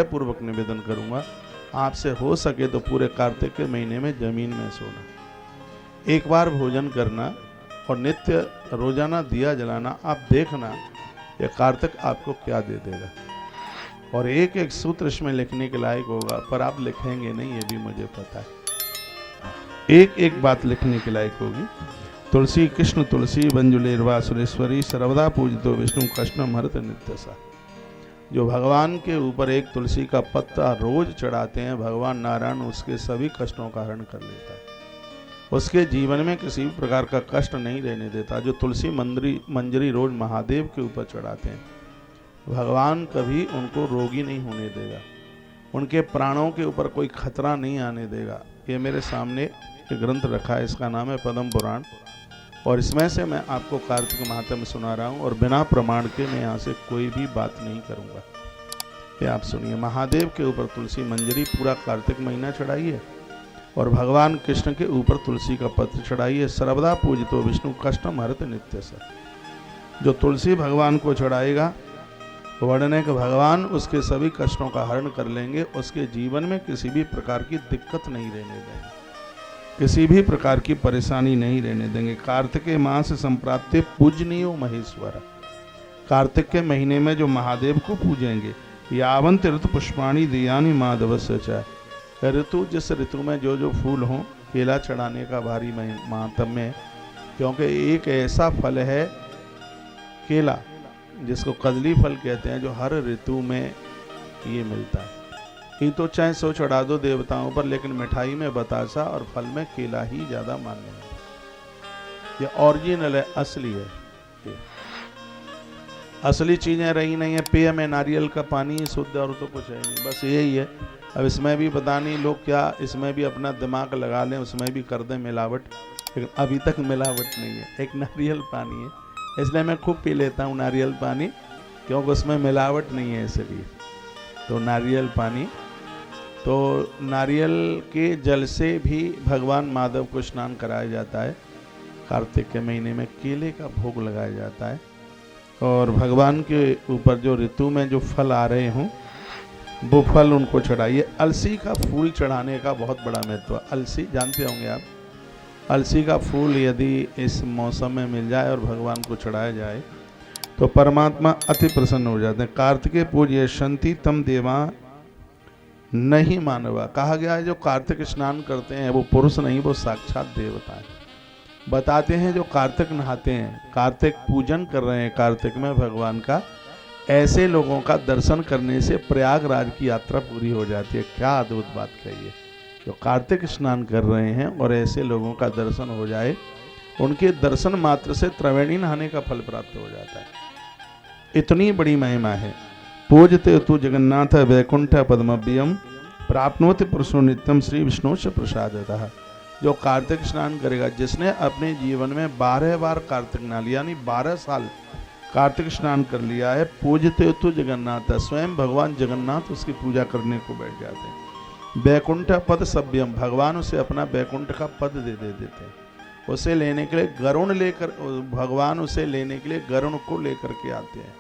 पूर्वक निवेदन करूंगा, आपसे हो सके तो पूरे कार्तिक के महीने में जमीन में सोना, एक बार भोजन करना और नित्य रोजाना दिया जलाना। आप देखना ये कार्तिक आपको क्या दे देगा। और एक एक सूत्र इसमें लिखने के लायक होगा, पर आप लिखेंगे नहीं, ये भी मुझे पता है। एक एक बात लिखने के लायक होगी। तुलसी कृष्ण तुलसी बंजुलेरवा सुरेश्वरी सर्वदा पूजितो विष्णु कृष्ण हरत नित्यसा। जो भगवान के ऊपर एक तुलसी का पत्ता रोज चढ़ाते हैं, भगवान नारायण उसके सभी कष्टों का हरण कर लेता है, उसके जीवन में किसी भी प्रकार का कष्ट नहीं रहने देता। जो तुलसी मंजरी रोज महादेव के ऊपर चढ़ाते हैं, भगवान कभी उनको रोगी नहीं होने देगा, उनके प्राणों के ऊपर कोई खतरा नहीं आने देगा। ये मेरे सामने एक ग्रंथ रखा है, इसका नाम है पद्म पुराण, और इसमें से मैं आपको कार्तिक महात्म्य सुना रहा हूँ, और बिना प्रमाण के मैं यहाँ से कोई भी बात नहीं करूँगा। ये आप सुनिए। महादेव के ऊपर तुलसी मंजरी पूरा कार्तिक महीना चढ़ाइए, और भगवान कृष्ण के ऊपर तुलसी का पत्र चढ़ाइए। सर्वदा पूजितो विष्णु कष्टम हरत नित्य सा। जो तुलसी भगवान को चढ़ाएगा, वर्णने के भगवान उसके सभी कष्टों का हरण कर लेंगे, उसके जीवन में किसी भी प्रकार की दिक्कत नहीं रहने देंगे, किसी भी प्रकार की परेशानी नहीं रहने देंगे। कार्तिक मास संप्राप्ते पूजनीयो महेश्वर। कार्तिक के महीने में जो महादेव को पूजेंगे, यावंत ऋतु पुष्पाणी दियानी माधव सचा। ऋतु जिस ऋतु में जो जो फूल हों, केला चढ़ाने का भारी महात्म्य है, क्योंकि एक ऐसा फल है केला जिसको कदली फल कहते हैं, जो हर ऋतु में ये मिलता है। ये तो चाहे 100 चढ़ा दो देवताओं पर, लेकिन मिठाई में बतासा और फल में केला ही ज्यादा मान्य है। ये ओरिजिनल है, असली है। असली चीजें रही नहीं है। पेय में नारियल का पानी शुद्ध और तो कुछ है नहीं, बस यही है। अब इसमें भी पता नहीं लोग क्या, इसमें भी अपना दिमाग लगा लें, उसमें भी कर दें मिलावट, लेकिन अभी तक मिलावट नहीं है। एक नारियल पानी है, इसलिए मैं खूब पी लेता हूँ नारियल पानी, क्योंकि उसमें मिलावट नहीं है इसलिए। तो नारियल पानी, तो नारियल के जल से भी भगवान माधव को स्नान कराया जाता है। कार्तिक के महीने में केले का भोग लगाया जाता है, और भगवान के ऊपर जो ऋतु में जो फल आ रहे हों, वो फल उनको चढ़ाइए। अलसी का फूल चढ़ाने का बहुत बड़ा महत्व है। अलसी जानते होंगे आप, अलसी का फूल यदि इस मौसम में मिल जाए और भगवान को चढ़ाया जाए तो परमात्मा अति प्रसन्न हो जाते हैं। कार्तिके पूज्य शंति तम देवा नहीं मानवा। कहा गया है जो कार्तिक स्नान करते हैं वो पुरुष नहीं, वो साक्षात देवता है। बताते हैं जो कार्तिक नहाते हैं, कार्तिक पूजन कर रहे हैं कार्तिक में भगवान का, ऐसे लोगों का दर्शन करने से प्रयागराज की यात्रा पूरी हो जाती है। क्या अद्भुत बात कही है। जो कार्तिक स्नान कर रहे हैं और ऐसे लोगों का दर्शन हो जाए, उनके दर्शन मात्र से त्रिवेणी नहाने का फल प्राप्त हो जाता है। इतनी बड़ी महिमा है। पूजते तु जगन्नाथ वैकुंठ पद्मव्यम प्राप्नोति पुरुषो नित्यम श्री विष्णु से प्रसादतः। जो कार्तिक स्नान करेगा, जिसने अपने जीवन में 12 बार कार्तिक नहा लिया, यानी 12 साल कार्तिक स्नान कर लिया है, पूजते तु जगन्नाथ, स्वयं भगवान जगन्नाथ उसकी पूजा करने को बैठ जाते हैं। वैकुंठ पद सभ्यम, भगवान उसे अपना वैकुंठ का पद दे देते हैं। उसे लेने के लिए गरुण लेकर, भगवान उसे लेने के लिए गरुण को लेकर के आते हैं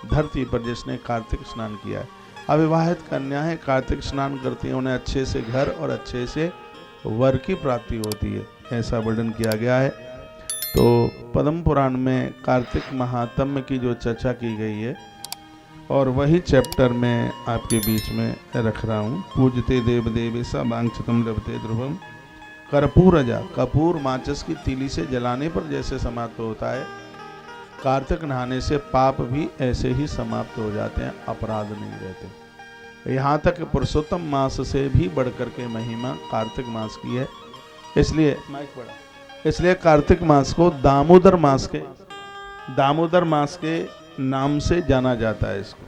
धरती पर, जिसने कार्तिक स्नान किया है। अविवाहित कन्या है, कार्तिक स्नान करती है, उन्हें अच्छे से घर और अच्छे से वर की प्राप्ति होती है, ऐसा वर्णन किया गया है। तो पद्म पुराण में कार्तिक महात्म्य की जो चर्चा की गई है, और वही चैप्टर में आपके बीच में रख रहा हूँ। पूजते देव देवेशा वांछितम लभते ध्रुवम। कर्पूरजा, कपूर माचिस की तीली से जलाने पर जैसे समाप्त होता है, कार्तिक नहाने से पाप भी ऐसे ही समाप्त हो जाते हैं, अपराध नहीं रहते। यहाँ तक पुरुषोत्तम मास से भी बढ़कर के महिमा कार्तिक मास की है। इसलिए कार्तिक मास को दामोदर मास के नाम से जाना जाता है इसको।